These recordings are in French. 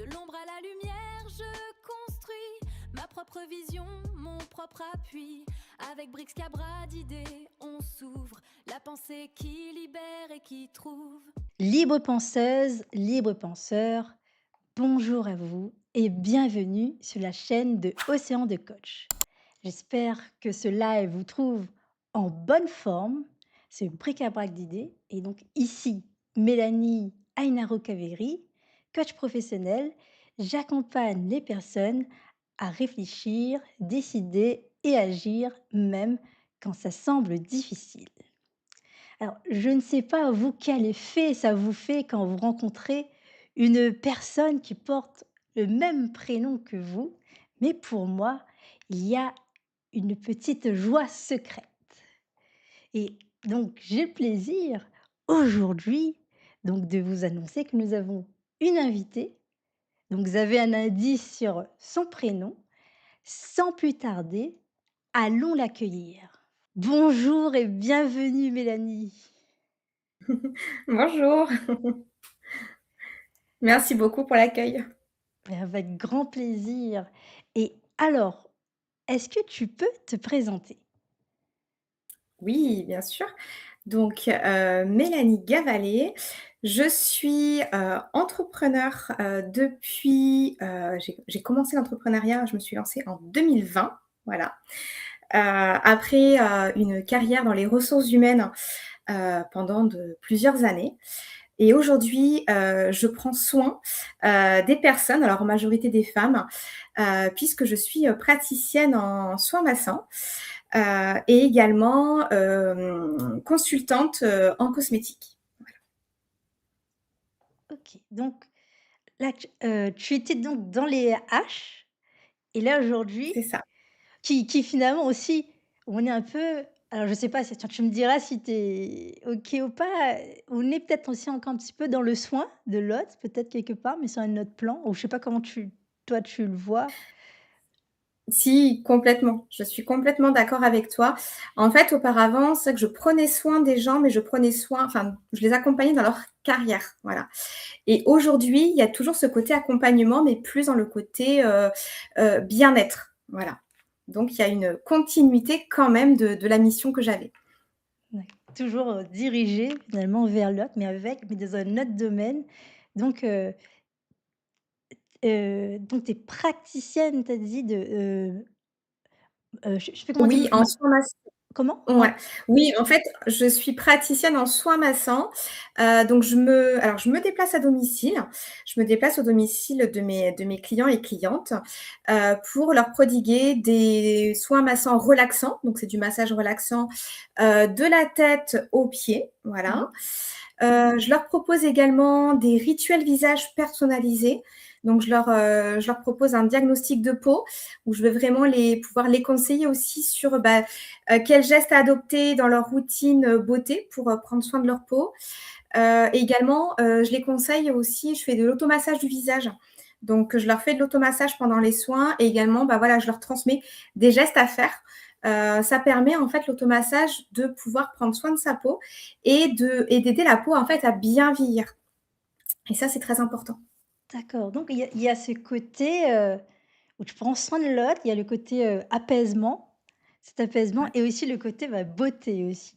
De l'ombre à la lumière, je construis ma propre vision, mon propre appui. Avec Brix Cabra d'idées, on s'ouvre. La pensée qui libère et qui trouve. Libre penseuse, libre penseur, bonjour à vous et bienvenue sur la chaîne de Océan de Coach. J'espère que ce live vous trouve en bonne forme. C'est bric-à-brac d'idées. Et donc ici, Mélanie Ainaro Kaveri, coach professionnel, j'accompagne les personnes à réfléchir, décider et agir même quand ça semble difficile. Alors, je ne sais pas, vous, quel effet ça vous fait quand vous rencontrez une personne qui porte le même prénom que vous, mais pour moi, il y a une petite joie secrète. Et donc, j'ai le plaisir aujourd'hui donc de vous annoncer que nous avons une invitée. Donc, vous avez un indice sur son prénom. Sans plus tarder, allons l'accueillir. Bonjour et bienvenue, Mélanie. Bonjour, merci beaucoup pour l'accueil. Avec grand plaisir. Et alors, est-ce que tu peux te présenter? Oui, bien sûr. Donc, Mélanie Gavalet, je suis, entrepreneur, depuis, j'ai commencé l'entrepreneuriat, je me suis lancée en 2020, voilà. Après, une carrière dans les ressources humaines, pendant de plusieurs années. Et aujourd'hui, je prends soin, des personnes, alors en majorité des femmes, puisque je suis, praticienne en soins massants, et également, consultante, en cosmétique. OK, donc là, tu étais donc dans les RH et là, aujourd'hui, C'est ça. qui finalement aussi, on est un peu alors je sais pas si tu me diras si tu es OK ou pas, on est peut-être aussi encore un petit peu dans le soin de l'autre, peut-être quelque part, mais sur un autre plan ou je sais pas comment toi, tu le vois? Si, complètement. Je suis complètement d'accord avec toi. En fait, auparavant, c'est vrai que je prenais soin des gens, mais je prenais soin enfin, je les accompagnais dans leur carrière, voilà. Et aujourd'hui, il y a toujours ce côté accompagnement, mais plus dans le côté, bien-être, voilà. Donc il y a une continuité quand même de la mission que j'avais. Ouais, toujours, dirigé finalement vers l'autre, mais dans un autre domaine. Donc donc tu es praticienne, tu as dit je sais plus comment on dit Oui, en soins massants. comment? Ouais. Oui, en fait, je suis praticienne en soins massants, donc je me déplace à domicile. Je me déplace au domicile de mes clients et clientes, pour leur prodiguer des soins massants relaxants, donc c'est du massage relaxant, de la tête aux pieds, Mmh. voilà. Je leur propose également des rituels visage personnalisés. Donc je leur propose un diagnostic de peau où je vais vraiment pouvoir les conseiller aussi sur, quels gestes adopter dans leur routine, beauté pour, prendre soin de leur peau. Et également, je les conseille aussi, je fais de l'automassage du visage. Donc je leur fais de l'automassage pendant les soins et également, voilà, je leur transmets des gestes à faire. Ça permet en fait l'automassage de pouvoir prendre soin de sa peau et d'aider la peau en fait à bien vieillir et ça, c'est très important. D'accord, donc il y a ce côté, où tu prends soin de l'autre, il y a le côté, apaisement, cet apaisement Ouais, et aussi le côté, beauté aussi.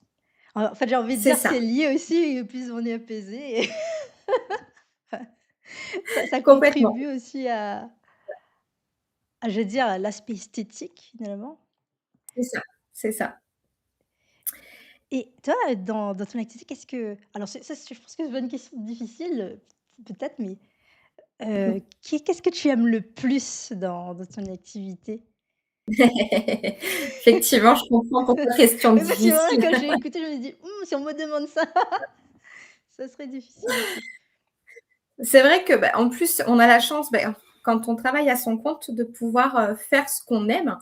En fait, j'ai envie de c'est dire que ça, c'est lié aussi, plus on est apaisé et ça complètement. contribue aussi à je veux dire, à l'aspect esthétique finalement. C'est ça, c'est ça. Et toi, dans ton activité, qu'est-ce que alors je pense que c'est une question difficile, peut-être, mais qu'est-ce que tu aimes le plus dans ton activité? Effectivement, je comprends pourquoi question Oui, parce que voilà, difficile. quand j'ai écouté, je me dis: Si on me demande ça, ça serait difficile aussi». C'est vrai que, en plus, on a la chance, quand on travaille à son compte, de pouvoir, faire ce qu'on aime.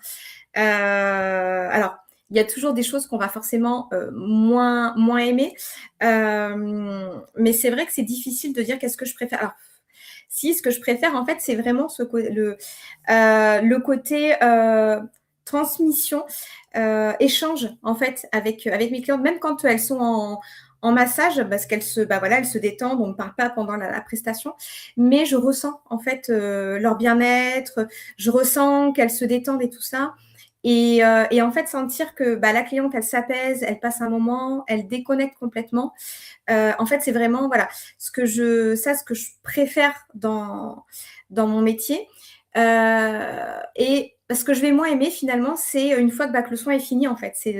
Alors, il y a toujours des choses qu'on va forcément, moins aimer, mais c'est vrai que c'est difficile de dire qu'est-ce que je préfère. Alors, si, ce que je préfère, en fait, c'est vraiment le côté, transmission, échange, en fait, avec mes clientes, même quand elles sont en massage parce voilà, elle se détendent, on ne parle pas pendant la prestation, mais je ressens en fait leur bien-être, je ressens qu'elles se détendent et tout ça. Et en fait, sentir que la cliente, elle s'apaise, elle passe un moment, elle déconnecte complètement. En fait, c'est vraiment voilà, ce que je préfère dans mon métier. Et ce que je vais moins aimer finalement, c'est une fois que le soin est fini, en fait. C'est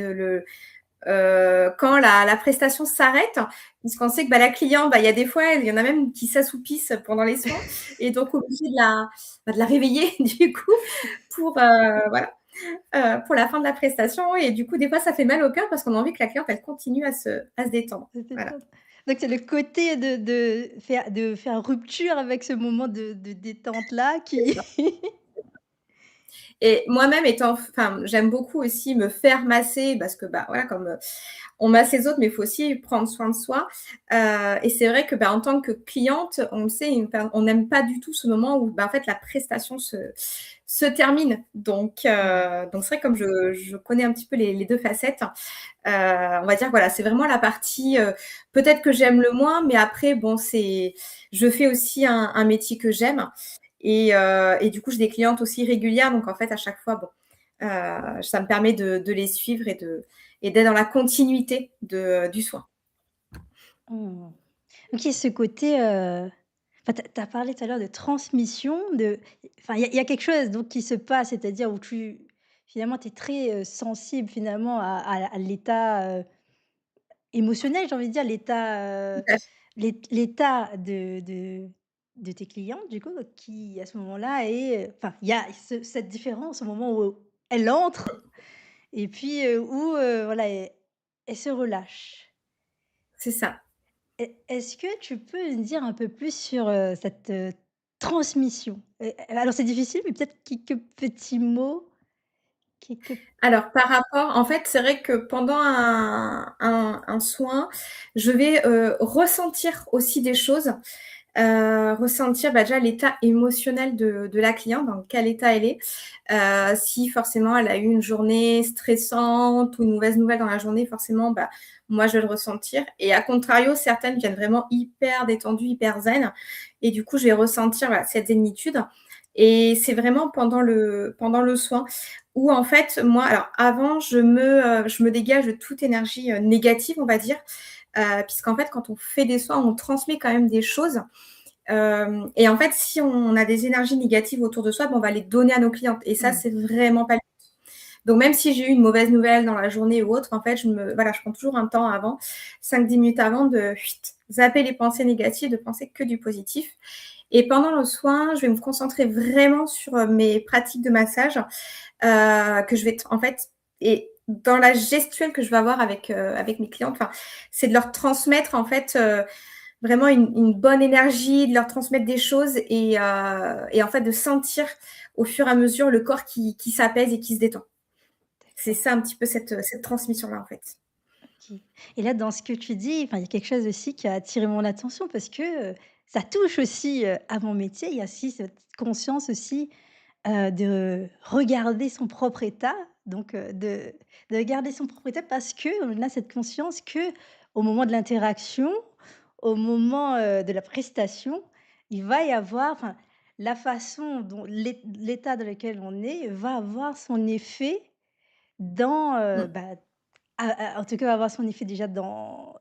quand la prestation s'arrête, puisqu'on sait que la cliente, il y a des fois, il y en a même qui s'assoupissent pendant les soins, et donc obligé de la réveiller du coup pour voilà, pour la fin de la prestation. Et du coup, des fois, ça fait mal au cœur parce qu'on a envie que la cliente, elle continue à se détendre. C'était Voilà. top. Donc c'est le côté de faire rupture avec ce moment de détente-là qui Et moi-même j'aime beaucoup aussi me faire masser parce que voilà, comme on masse les autres, mais il faut aussi prendre soin de soi. Et c'est vrai que en tant que cliente, on le sait, on n'aime pas du tout ce moment où en fait la prestation se termine. Donc c'est vrai, comme je connais un petit peu les deux facettes, on va dire voilà, c'est vraiment la partie peut-être que j'aime le moins, mais après bon, je fais aussi un métier que j'aime. Et du coup, j'ai des clientes aussi régulières. Donc, en fait, à chaque fois, ça me permet de les suivre et d'être dans la continuité du soin. Mmh. OK, ce côté, enfin, tu as parlé tout à l'heure de transmission, enfin, il y a quelque chose donc qui se passe, c'est-à-dire où finalement, tu es très, sensible finalement à l'état, émotionnel, j'ai envie de dire, Tout l'état, à fait. l'état de tes clientes du coup, qui à ce moment-là enfin, il y a cette différence au moment où elles entrent et puis, où, voilà, elles se relâchent. C'est ça. Est-ce que tu peux me dire un peu plus sur, cette, transmission? Alors c'est difficile, mais peut-être quelques petits mots, quelques Alors, par rapport, en fait, c'est vrai que pendant un soin, je vais ressentir aussi des choses. Ressentir déjà l'état émotionnel de la cliente, dans quel état elle est. Si forcément elle a eu une journée stressante ou une mauvaise nouvelle dans la journée, forcément, moi je vais le ressentir. Et à contrario, certaines viennent vraiment hyper détendues, hyper zen. Et du coup, je vais ressentir cette zénitude. Et c'est vraiment pendant le soin où en fait, moi, alors avant, je me dégage de toute énergie négative, on va dire. Puisqu'en fait, quand on fait des soins, on transmet quand même des choses. Et en fait, si on a des énergies négatives autour de soi, on va les donner à nos clientes. Et ça, mmh, c'est vraiment pas le but. Donc, même si j'ai eu une mauvaise nouvelle dans la journée ou autre, en fait, je prends toujours un temps avant, 5-10 minutes avant, de zapper les pensées négatives, de penser que du positif. Et pendant le soin, je vais me concentrer vraiment sur mes pratiques de massage, que je vais, en fait, et dans la gestuelle que je vais avoir avec mes clientes, c'est de leur transmettre, en fait, vraiment une bonne énergie, de leur transmettre des choses et en fait de sentir au fur et à mesure le corps qui s'apaise et qui se détend. C'est d'accord, ça un petit peu cette transmission-là, en fait. OK. Et là, dans ce que tu dis, enfin, il y a quelque chose aussi qui a attiré mon attention parce que, ça touche aussi, à mon métier. Il y a aussi cette conscience aussi, de regarder son propre état, donc de regarder son propre état parce qu'on a cette conscience que au moment de l'interaction, au moment, de la prestation, il va y avoir enfin, la façon dont l'état dans lequel on est va avoir son effet dans, Mmh, en tout cas, va avoir son effet déjà dans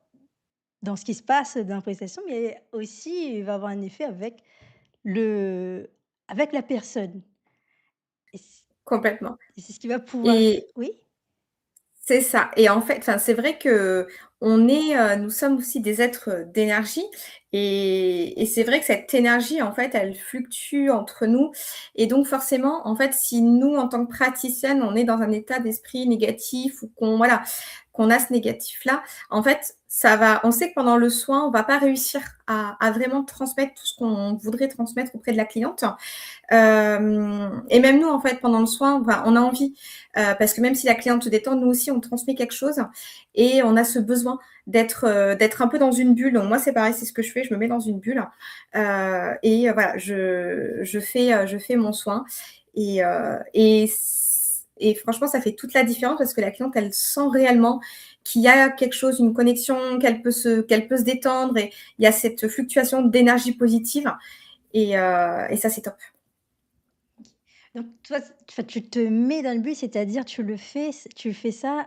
ce qui se passe dans la prestation, mais aussi il va avoir un effet le avec la personne. Et complètement. c'est ce qui va pouvoir Et oui? c'est ça. Et en fait, c'est vrai que nous sommes aussi des êtres d'énergie, et c'est vrai que cette énergie, en fait, elle fluctue entre nous. Et donc forcément, en fait, si nous, en tant que praticienne, on est dans un état d'esprit négatif ou qu'on a ce négatif-là, en fait, on sait que pendant le soin, on va pas réussir à vraiment transmettre tout ce qu'on voudrait transmettre auprès de la cliente. Et même nous, en fait, pendant le soin, on a envie, parce que même si la cliente se détend, nous aussi, on transmet quelque chose et on a ce besoin d'être un peu dans une bulle. Donc moi, c'est pareil, c'est ce que je fais, je me mets dans une bulle, voilà, je fais mon soin et et franchement, ça fait toute la différence parce que la cliente, elle sent réellement qu'il y a quelque chose, une connexion, qu'elle peut se détendre et il y a cette fluctuation d'énergie positive et ça, c'est top. Donc toi, tu te mets dans le but, c'est-à-dire tu fais ça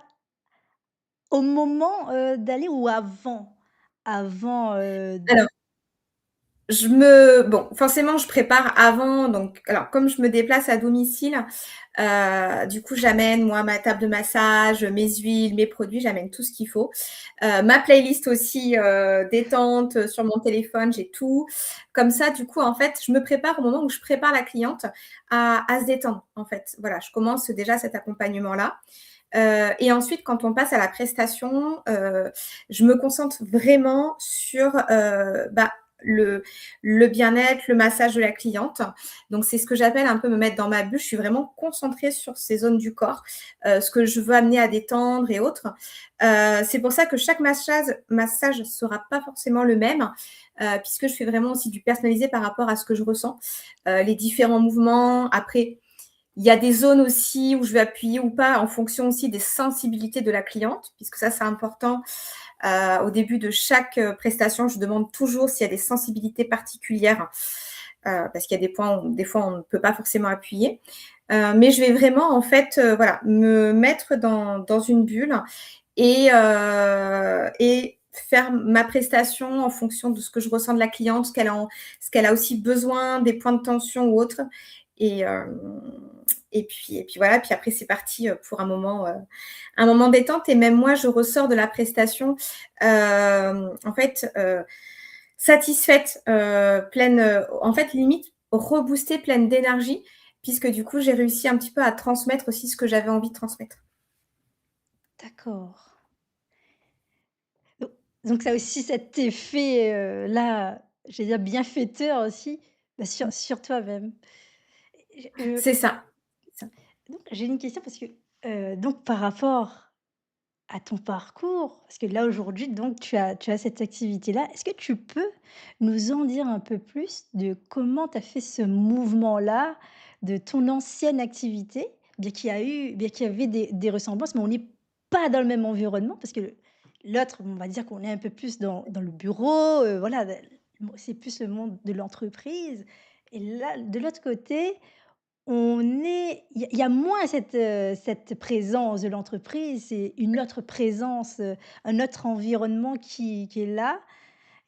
au moment, d'aller ou avant? Avant, Alors bon, forcément, je prépare avant, donc alors comme je me déplace à domicile, du coup, j'amène moi ma table de massage, mes huiles, mes produits, j'amène tout ce qu'il faut. Ma playlist aussi, détente, sur mon téléphone, j'ai tout. Comme ça, du coup, en fait, je me prépare au moment où je prépare la cliente à se détendre, en fait. Voilà, je commence déjà cet accompagnement-là. Et ensuite, quand on passe à la prestation, je me concentre vraiment sur, le bien-être, le massage de la cliente. Donc, c'est ce que j'appelle un peu me mettre dans ma bulle. Je suis vraiment concentrée sur ces zones du corps, ce que je veux amener à détendre et autres. C'est pour ça que chaque massage ne sera pas forcément le même, puisque je fais vraiment aussi du personnalisé par rapport à ce que je ressens, les différents mouvements. Après, il y a des zones aussi où je vais appuyer ou pas en fonction aussi des sensibilités de la cliente, puisque ça, c'est important. Au début de chaque prestation, je demande toujours s'il y a des sensibilités particulières, parce qu'il y a des points où des fois on ne peut pas forcément appuyer. Mais je vais vraiment en fait, voilà, me mettre dans une bulle et faire ma prestation en fonction de ce que je ressens de la cliente, ce qu'elle a aussi besoin, des points de tension ou autres. Et, et puis voilà, puis après c'est parti pour un moment détente. Et même moi, je ressors de la prestation, en fait, satisfaite, pleine, en fait, limite reboostée, pleine d'énergie, puisque du coup, j'ai réussi un petit peu à transmettre aussi ce que j'avais envie de transmettre. d'accord. Do donc ça a aussi cet effet, là, j'allais dire bienfaiteur aussi, bah, sur toi-même. J C'est ça. C'est ça. donc j'ai une question parce que, donc par rapport à ton parcours, parce que là aujourd'hui donc tu as cette activité-là, est-ce que tu peux nous en dire un peu plus de comment tu as fait ce mouvement-là de ton ancienne activité? Bien qu'il y avait des ressemblances, mais on n'est pas dans le même environnement parce que l'autre, on va dire qu'on est un peu plus dans le bureau, voilà, c'est plus le monde de l'entreprise et là, de l'autre côté, il y a moins cette présence de l'entreprise, c'est une autre présence, un autre environnement qui est là,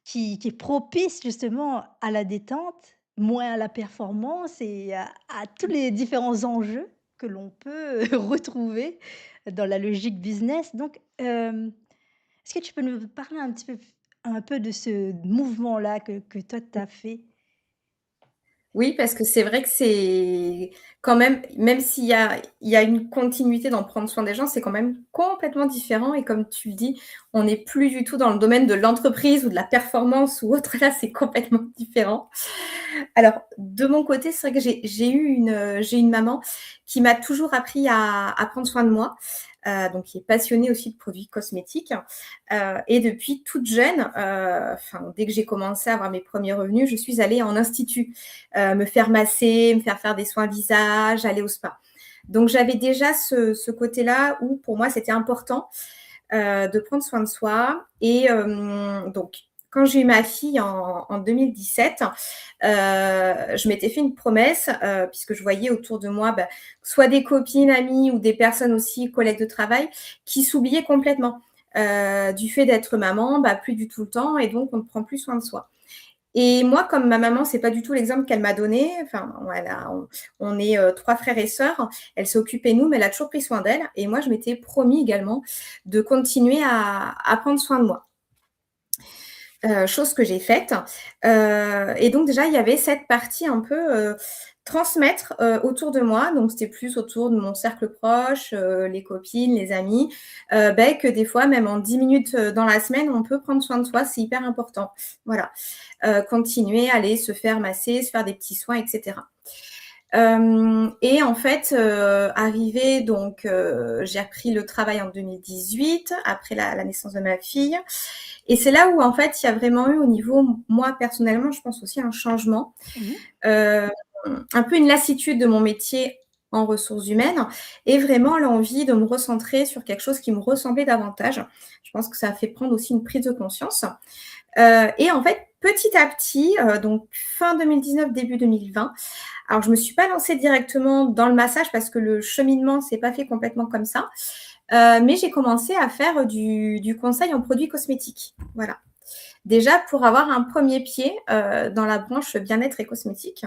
qui est propice justement à la détente, moins à la performance et à tous les différents enjeux que l'on peut retrouver dans la logique business. Donc, est-ce que tu peux nous parler un peu de ce mouvement-là que toi tu as fait? Oui, parce que c'est vrai que c'est quand même il y a une continuité dans prendre soin des gens, c'est quand même complètement différent et comme tu le dis, on n'est plus du tout dans le domaine de l'entreprise ou de la performance ou autre, là, c'est complètement différent. Alors, de mon côté, c'est vrai que j'ai une maman qui m'a toujours appris à prendre soin de moi, donc qui est passionnée aussi de produits cosmétiques, et depuis toute jeune, enfin, dès que j'ai commencé à avoir mes premiers revenus, je suis allée en institut, me faire masser, me faire des soins visage, aller au spa. Donc j'avais déjà ce côté-là où pour moi c'était important, de prendre soin de soi et donc quand j'ai eu ma fille en 2017, je m'étais fait une promesse, puisque je voyais autour de moi, bah, soit des copines, amies ou des personnes aussi, collègues de travail, qui s'oubliaient complètement. Du fait d'être maman, bah, plus du tout le temps et donc on ne prend plus soin de soi. Et moi, comme ma maman, c'est pas du tout l'exemple qu'elle m'a donné, enfin, on est 3 frères et sœurs, elle s'est occupée de nous, mais elle a toujours pris soin d'elle et moi, je m'étais promis également de continuer à prendre soin de moi. Chose que j'ai faite, et donc déjà, il y avait cette partie un peu, transmettre, autour de moi, donc c'était plus autour de mon cercle proche, les copines, les amis, que des fois, même en 10 minutes, dans la semaine, on peut prendre soin de soi, c'est hyper important. Voilà, continuer, aller se faire masser, se faire des petits soins et cetera. Et en fait, arrivé donc, j'ai repris le travail en 2018 après la naissance de ma fille et c'est là où en fait, il y a vraiment eu au niveau moi personnellement, je pense aussi un changement, Mmh. heu, un peu une lassitude de mon métier en ressources humaines et vraiment l'envie de me recentrer sur quelque chose qui me ressemblait davantage. Je pense que ça a fait prendre aussi une prise de conscience. Et en fait, petit à petit, donc fin 2019, début 2020, alors je me suis pas lancée directement dans le massage parce que le cheminement s'est pas fait complètement comme ça, mais j'ai commencé à faire du conseil en produits cosmétiques. Voilà. Déjà pour avoir un premier pied, dans la branche bien-être et cosmétique.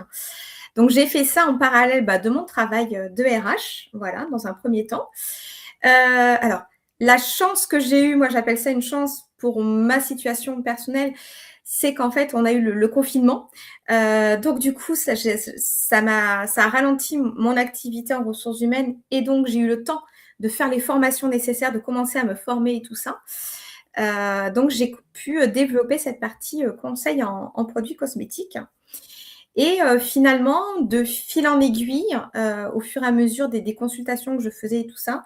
Donc j'ai fait ça en parallèle, de mon travail, de RH, voilà, dans un premier temps. Alors la chance que j'ai eue, moi j'appelle ça une chance pour ma situation personnelle, c'est qu'en fait on a eu le confinement. Donc du coup ça a ralenti mon activité en ressources humaines et donc j'ai eu le temps de faire les formations nécessaires, de commencer à me former et tout ça. Donc j'ai pu, développer cette partie, conseil en produits cosmétiques et finalement, de fil en aiguille, au fur et à mesure des consultations que je faisais et tout ça,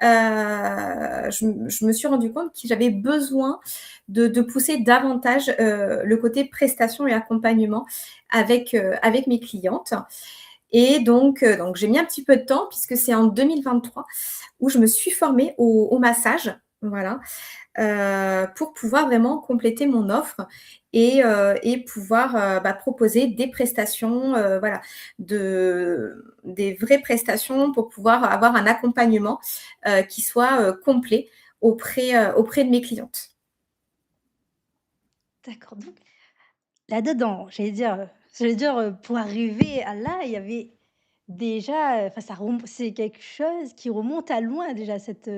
je me suis rendu compte que j'avais besoin de pousser davantage, le côté prestation et accompagnement avec mes clientes et donc j'ai mis un petit peu de temps puisque c'est en 2023 où je me suis formée au massage, voilà, pour pouvoir vraiment compléter mon offre et pouvoir, proposer des prestations, voilà, des vraies prestations pour pouvoir avoir un accompagnement, qui soit, complet auprès de mes clientes. D'accord, donc là-dedans, pour arriver à là, il y avait déjà, enfin ça ремon c'est quelque chose qui remonte à loin déjà cette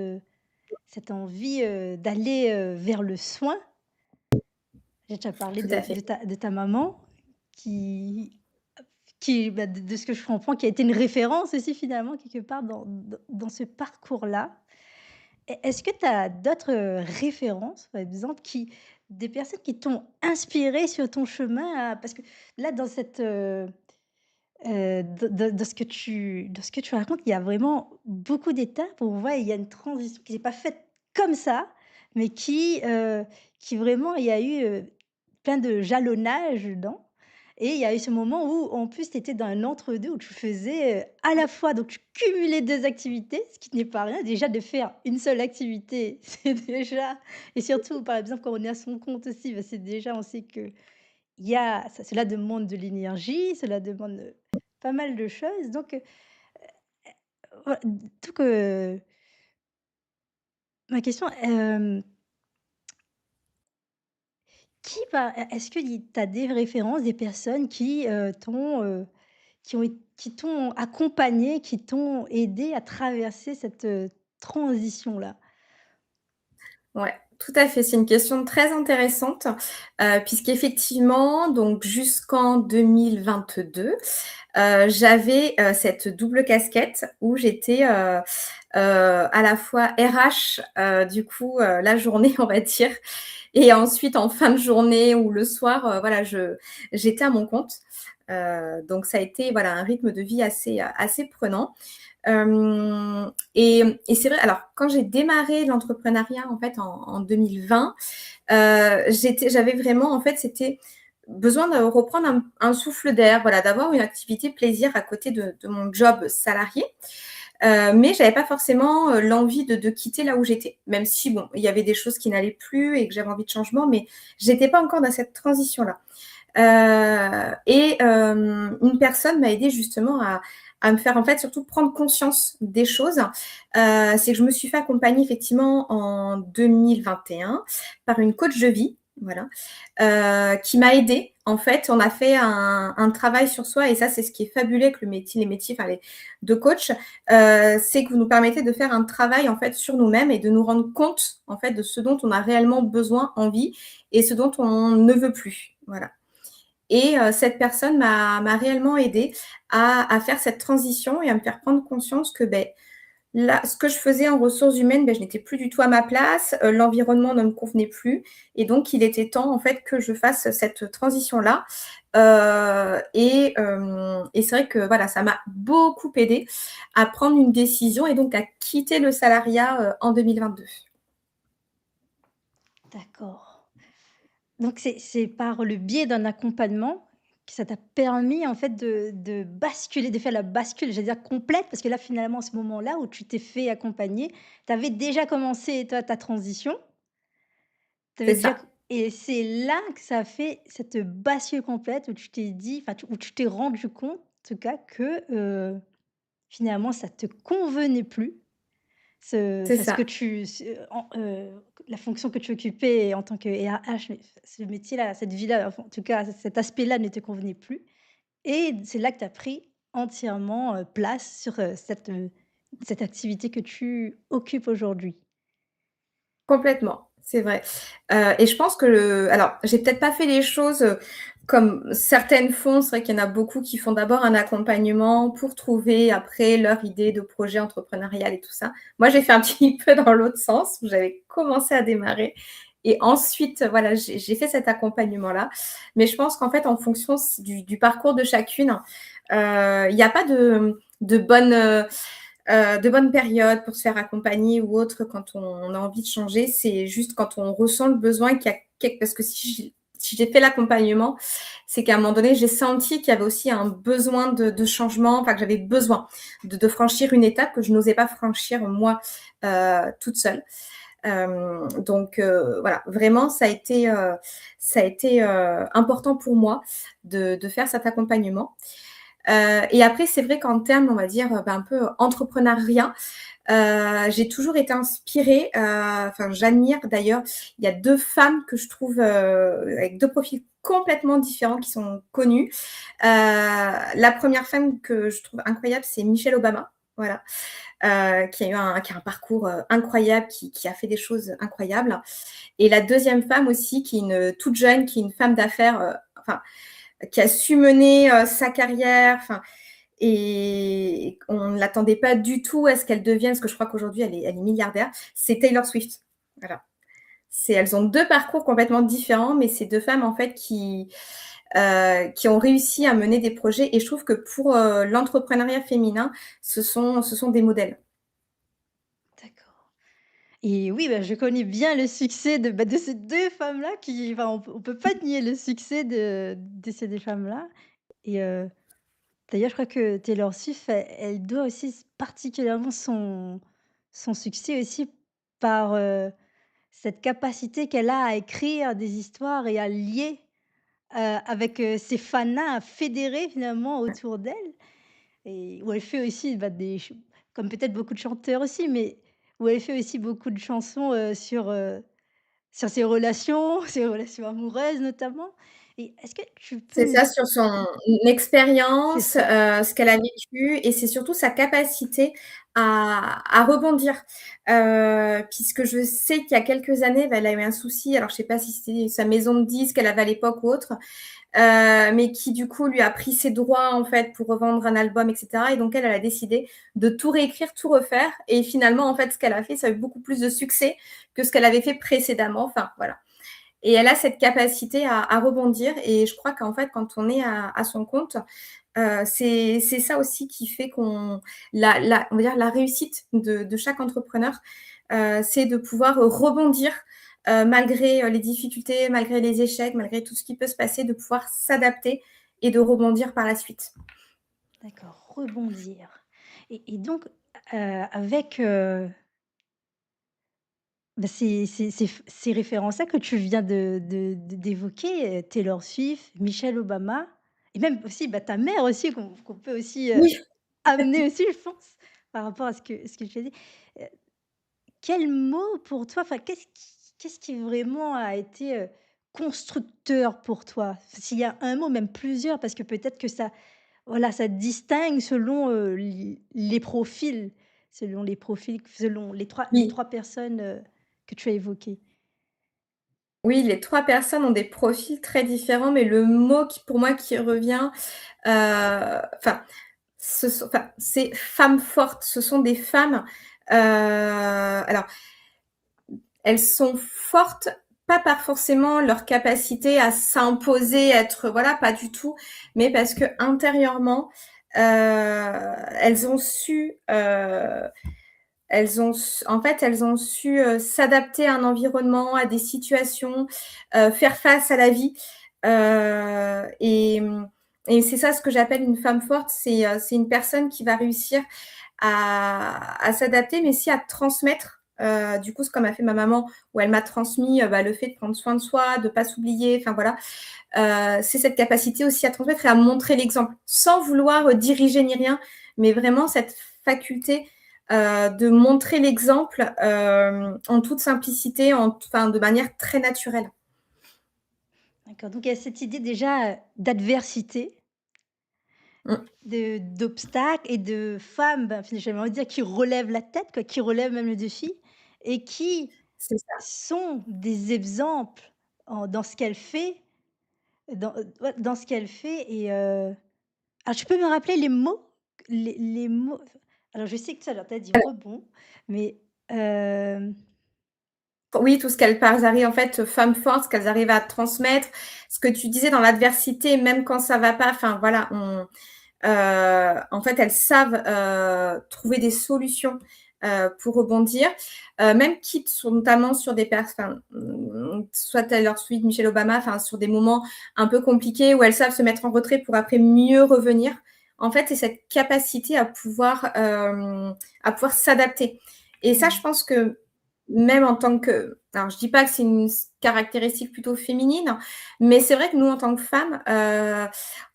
envie, d'aller, vers le soin. Tu as parlé Tout à fait. de ta maman qui de ce que je comprends, qui a été une référence aussi finalement quelque part dans ce parcours-là. Est-ce que tu as d'autres, références, par exemple, des personnes qui t'ont inspiré sur ton chemin parce que là dans cette, dans ce que tu racontes, il y a vraiment beaucoup d'étapes où on voit il y a une transition qui n'est pas faite comme ça, mais qui vraiment il y a eu, plein de jalonnage dedans et il y a eu ce moment où en plus tu étais dans un entre-deux où tu faisais, à la fois donc tu cumulais 2 activités, ce qui n'est pas rien. Déjà de faire une seule activité, c'est déjà et surtout par exemple quand on est à son compte aussi, c'est déjà on sait que il y a ça cela demande de l'énergie, cela demande, pas mal de choses donc voi donc ma question, qui va est-ce que tu as des références, des personnes qui t'ont accompagné, qui t'ont aidé à traverser cette, transition-là? Ouais, tout à fait. C'est une question très intéressante, puisqu'effectivement, donc jusqu'en 2022, j'avais, cette double casquette où j'étais, à la fois RH, du coup, la journée, on va dire et ensuite en fin de journée ou le soir, voilà, j'étais à mon compte. Donc ça a été, voilà, un rythme de vie assez prenant. Et c'est vrai, alors quand j'ai démarré l'entrepreneuriat en fait en 2020, j'avais vraiment en fait c'était besoin de reprendre un souffle d'air, voilà, d'avoir une activité plaisir à côté de mon job salarié. Mais j'avais pas forcément l'envie de quitter là où j'étais, même si bon, il y avait des choses qui n'allaient plus et que j'avais envie de changement, mais j'étais pas encore dans cette transition-là. Une personne m'a aidée justement à me faire en fait surtout prendre conscience des choses. C'est que je me suis fait accompagner effectivement en 2021 par une coach de vie, voilà, qui m'a aidée. En fait, on a fait un travail sur soi et ça, c'est ce qui est fabuleux avec les métiers enfin, de coach, c'est que vous nous permettez de faire un travail en fait sur nous-mêmes et de nous rendre compte en fait de ce dont on a réellement besoin, envie et ce dont on ne veut plus. Voilà. Et cette personne m'a réellement aidée à faire cette transition et à me faire prendre conscience que, là, ce que je faisais en ressources humaines, je n'étais plus du tout à ma place, l'environnement ne me convenait plus et donc il était temps, en fait, que je fasse cette transition-là. Et c'est vrai que, voilà, ça m'a beaucoup aidée à prendre une décision et donc à quitter le salariat, en 2022. D'accord. Donc c'est par le biais d'un accompagnement que ça t'a permis en fait de basculer, de faire la bascule, j'allais dire complète, parce que là finalement, à ce moment-là où tu t'es fait accompagner, tu avais déjà commencé toi ta transition, tu C'est avais déjà ça, et c'est là que ça a fait cette bascule complète où tu t'es dit, enfin où tu t'es rendu compte en tout cas que, finalement ça te convenait plus. c'est Ce que ça. la fonction que tu occupais en tant que RH, mais ce métier-là, cette vie-là, enfin, en tout cas, cet aspect-là ne te convenait plus et c'est là que tu as pris entièrement, place sur, cette activité que tu occupes aujourd'hui. Complètement, c'est vrai. Et je pense que alors, j'ai peut-être pas fait les choses, comme certaines font. C'est vrai qu'il y en a beaucoup qui font d'abord un accompagnement pour trouver après leur idée de projet entrepreneurial et tout ça. Moi, j'ai fait un petit peu dans l'autre sens, où j'avais commencé à démarrer et ensuite, voilà, j'ai fait cet accompagnement-là. Mais je pense qu'en fait, en fonction du parcours de chacune, il y a pas de bonnes périodes pour se faire accompagner ou autre quand on a envie de changer. C'est juste quand on ressent le besoin qu'il y a parce que si j'ai fait l'accompagnement, c'est qu'à un moment donné, j'ai senti qu'il y avait aussi un besoin de changement, enfin que j'avais besoin de franchir une étape que je n'osais pas franchir moi toute seule. Donc voilà, vraiment, ça a été important pour moi de faire cet accompagnement. Et après, c'est vrai qu'en termes, on va dire, un peu entrepreneuriat, j'ai toujours été inspirée, enfin j'admire d'ailleurs, il y a 2 femmes que je trouve, avec 2 profils complètement différents qui sont connues. La première femme que je trouve incroyable, c'est Michelle Obama, voilà, qui a un parcours, incroyable, qui a fait des choses incroyables. Et la deuxième femme aussi qui est une toute jeune, qui est une femme d'affaires, enfin, qui a su mener, sa carrière, enfin et on ne l'attendait pas du tout à ce qu'elle devienne, parce que je crois qu'aujourd'hui elle est milliardaire, c'est Taylor Swift. Voilà. Elles ont 2 parcours complètement différents, mais c'est 2 femmes en fait qui ont réussi à mener des projets et je trouve que pour, l'entrepreneuriat féminin, ce sont des modèles. D'accord. Et oui, bah, je connais bien le succès de ces 2 femmes-là qui enfin, on peut pas nier le succès de ces 2 femmes-là et d'ailleurs, je crois que Taylor Swift, elle doit aussi particulièrement son succès aussi par, cette capacité qu'elle a à écrire des histoires et à lier, avec, ses fanas, à fédérer finalement autour d'elle et où elle fait aussi, bah, des ch comme peut-être beaucoup de chanteurs aussi, mais où elle fait aussi beaucoup de chansons, sur ses relations, ses relations amoureuses notamment et est-ce que tu peux C'est nous ça, sur son c'est expérience, ça. ce qu'elle a vécu et c'est surtout sa capacité à rebondir. Puisque je sais qu'il y a quelques années, bah, elle a eu un souci, alors je sais pas si c'était sa maison de disques qu'elle avait à l'époque ou autre, mais qui du coup lui a pris ses droits en fait pour revendre un album et cetera et donc elle a décidé de tout réécrire, tout refaire et finalement en fait ce qu'elle a fait, ça a eu beaucoup plus de succès que ce qu'elle avait fait précédemment, enfin voilà. Et elle a cette capacité à rebondir et je crois qu'en fait, quand on est à son compte, c'est ça aussi qui fait qu'on on va dire la réussite de chaque entrepreneur, c'est de pouvoir rebondir, malgré, les difficultés, malgré les échecs, malgré tout ce qui peut se passer, de pouvoir s'adapter et de rebondir par la suite. D'accord, rebondir et donc, avec, bah, ces références-là que tu viens d'évoquer, Taylor Swift, Michelle Obama et même aussi, bah, ta mère aussi qu'on peut aussi, Oui. amener aussi je pense, par rapport à ce que tu as dit. Heu, quel mot pour toi, enfin qu'est-ce qui vraiment a été, constructeur pour toi? S'il y a un mot, même plusieurs, parce que peut-être que ça voilà, ça distingue selon, les profils, selon les Oui. 3 personnes, que tu as évoquées. Oui, les 3 personnes ont des profils très différents, mais le mot qui pour moi qui revient, enfin c'est femmes fortes. Ce sont des femmes, alors elles sont fortes, pas par forcément leur capacité à s'imposer, être voilà, pas du tout, mais parce qu'intérieurement, elles ont su, elles ont su, s'adapter à un environnement, à des situations, faire face à la vie, et et c'est ça ce que j'appelle une femme forte, c'est une personne qui va réussir à s'adapter, mais aussi à transmettre. Du coup, c'est comme a fait ma maman, où elle m'a transmis le fait de prendre soin de soi, de ne pas s'oublier, enfin voilà. C'est cette capacité aussi à transmettre et à montrer l'exemple, sans vouloir diriger ni rien, mais vraiment cette faculté de montrer l'exemple en toute simplicité, de manière très naturelle. D'accord, donc il y a cette idée déjà, d'adversité, Mm. d'obstacles et de femmes, ben, j'ai envie de dire qui relèvent la tête quoi, qui relèvent même le défi et qui C'est ça. sont des exemples dans ce qu'elle fait, ouais, dans ce qu'elle fait et alors tu peux me rappeler les mots? Les mots alors je sais que tout à l'heure tu as dit rebond, mais Oui, tout ce qu'elles arrivent en fait, femmes fortes, ce qu'elles arrivent à transmettre, ce que tu disais dans l'adversité, même quand ça va pas, enfin voilà, en fait, elles savent trouver des solutions pour rebondir, même quitte notamment sur des personnes, soit Taylor Swift, Michelle Obama, enfin sur des moments un peu compliqués où elles savent se mettre en retrait pour après mieux revenir. En fait, c'est cette capacité à pouvoir s'adapter. Et ça, mmh, je pense que même en tant que, alors je dis pas que c'est une caractéristique plutôt féminine, mais c'est vrai que nous, en tant que femmes,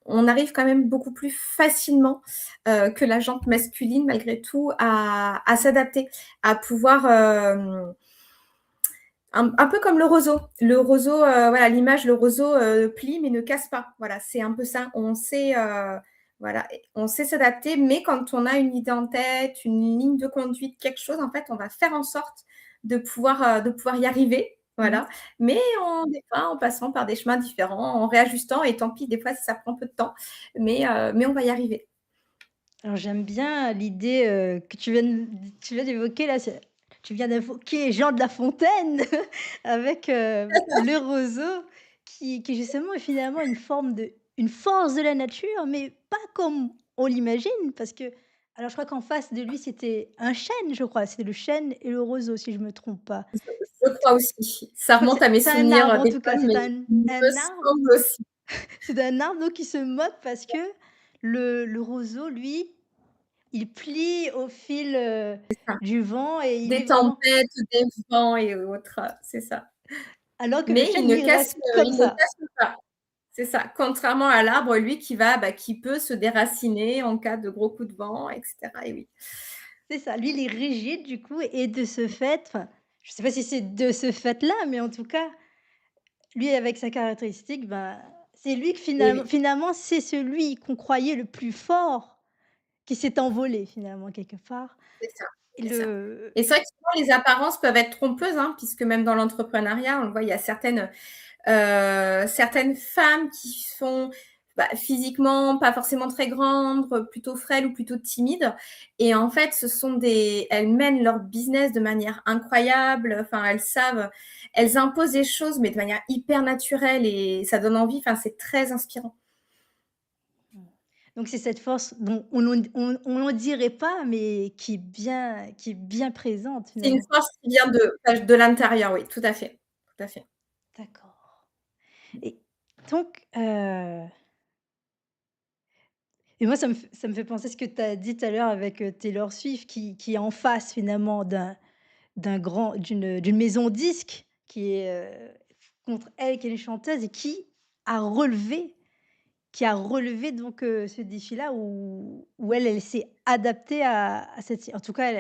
on arrive quand même beaucoup plus facilement que la jante masculine, malgré tout, à s'adapter, à pouvoir, un peu comme le roseau. Le roseau, voilà, l'image, le roseau plie mais ne casse pas. Voilà, c'est un peu ça. On sait, voilà, on sait s'adapter, mais quand on a une idée en tête, une ligne de conduite, quelque chose, en fait, on va faire en sorte de pouvoir y arriver. mmh. Voilà, mais des fois, en passant par des chemins différents, en réajustant, et tant pis, des fois, ça prend peu de temps, mais on va y arriver. Alors j'aime bien l'idée, que tu viens d'évoquer là, tu viens d'évoquer Jean de La Fontaine avec, le roseau qui justement est finalement une force de la nature, mais pas comme on l'imagine parce que alors je crois qu'en face de lui, c'était un chêne, je crois, c'était le chêne et le roseau si je me trompe pas. Je crois aussi. Je Ça crois que remonte à mes c'est un souvenirs arbre en tout cas, d'école, c'est mais il me un arbre semble aussi. c'est un arbre donc qui se moque parce que le roseau lui il plie au fil, C'est ça. du vent et il est Des vraiment tempêtes, des vents et autres, c'est ça. alors que le Mais chêne, lui, il reste comme il ne ça. casse pas. C'est ça. Contrairement à l'arbre, lui, qui peut se déraciner en cas de gros coups de vent, et cetera, et oui. C'est ça, lui, il est rigide du coup et de ce fait, enfin, je sais pas si c'est de ce fait-là, mais en tout cas, lui avec sa caractéristique, ben, c'est lui que Et oui, finalement, c'est celui qu'on croyait le plus fort qui s'est envolé finalement quelque part. c'est ça, Et c'est ça. le Et c'est vrai que souvent les apparences peuvent être trompeuses, hein, puisque même dans l'entrepreneuriat, on le voit, il y a certaines femmes qui sont physiquement pas forcément très grandes, plutôt frêles ou plutôt timides. Et en fait, elles mènent leur business de manière incroyable. Enfin, elles imposent des choses, mais de manière hyper naturelle et ça donne envie. Enfin, c'est très inspirant. donc c'est cette force dont on n'en dirait pas, mais qui est bien présente C'est une finalement. force qui vient de l'intérieur, oui, tout à fait. Tout à fait. D'accord et donc et moi ça me fait penser à ce que tu as dit tout à l'heure avec, Taylor Swift qui est en face finalement d'une maison disque qui est, contre elle, qui est une chanteuse et a relevé donc ce défi-là où elle s'est adaptée à cette en tout cas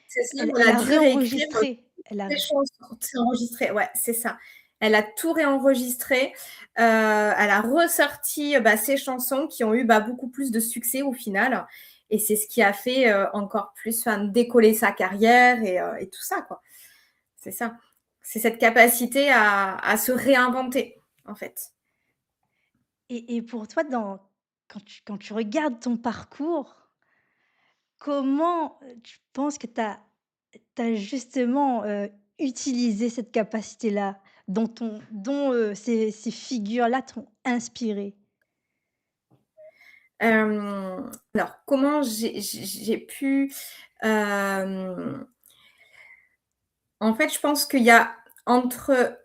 C'est ça, elle elle a a dû réécrire réenregistré. Elle a les chansons, c'est enregistré, ouais, c'est ça. Elle a tout réenregistré, elle a ressorti, ses chansons qui ont eu, beaucoup plus de succès au final, et c'est ce qui a fait, encore plus, enfin, décoller sa carrière et tout ça, quoi. C'est ça. C'est cette capacité à se réinventer, en fait. et pour toi quand tu regardes ton parcours, comment, tu penses que tu as justement, utilisé cette capacité-là dont, ces figures-là t'ont inspiré? Alors comment j'ai pu, hem, en fait, je pense qu'il y a entre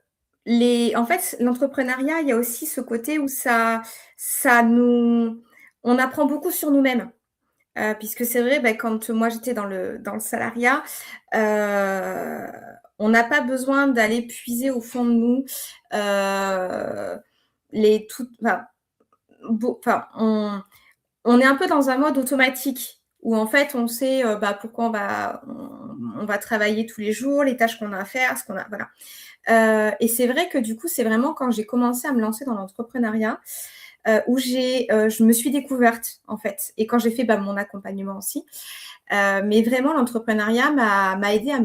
En fait, l'entrepreneuriat, il y a aussi ce côté où ça nous on apprend beaucoup sur nous-mêmes. Puisque c'est vrai, quand moi j'étais dans le salariat, heu, on n'a pas besoin d'aller puiser au fond de nous, les toutes enfin, enfin, on est un peu dans un mode automatique où en fait on sait, pourquoi on va travailler tous les jours, les tâches qu'on a à faire, ce qu'on a voilà. Et c'est vrai que du coup, c'est vraiment quand j'ai commencé à me lancer dans l'entrepreneuriat, où je me suis découverte en fait et quand j'ai fait, mon accompagnement aussi. Mais vraiment l'entrepreneuriat m'a aidée à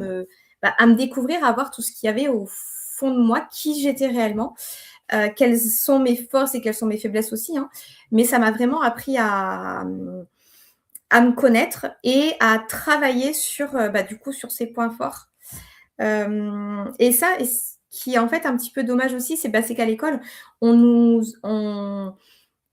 me découvrir, à voir tout ce qu'il y avait au fond de moi, qui j'étais réellement, quelles sont mes forces et quelles sont mes faiblesses aussi, hein. Mais ça m'a vraiment appris à me connaître et à travailler sur, du coup, sur ces points forts. Et ça et ce qui est en fait un petit peu dommage aussi, c'est qu'à l'école, on nous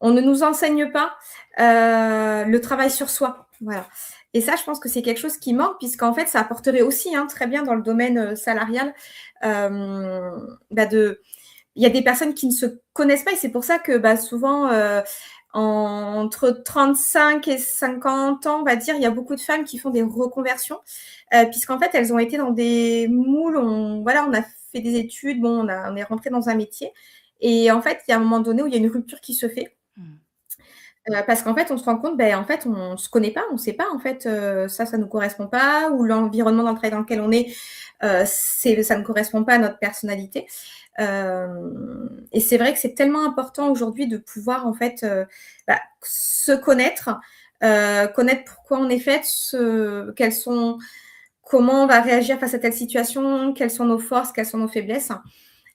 on ne nous enseigne pas, le travail sur soi. Voilà. Et ça, je pense que c'est quelque chose qui manque puisqu'en fait, ça apporterait aussi, hein, très bien dans le domaine, salarial, de il y a des personnes qui ne se connaissent pas et c'est pour ça que, souvent, entre 35 et 50 ans, on va dire, il y a beaucoup de femmes qui font des reconversions, puisqu'en fait, elles ont été dans des moules, on a fait des études, on est rentré dans un métier et en fait, il y a un moment donné où il y a une rupture qui se fait. Mmh. Parce qu'en fait, on se rend compte, en fait, on se connaît pas, on sait pas, en fait, ça nous correspond pas ou l'environnement dans le travail dans lequel on est, ça ne correspond pas à notre personnalité. Et c'est vrai que c'est tellement important aujourd'hui de pouvoir, en fait, se connaître, connaître pourquoi on est faite, comment on va réagir face à telle situation, quelles sont nos forces, quelles sont nos faiblesses.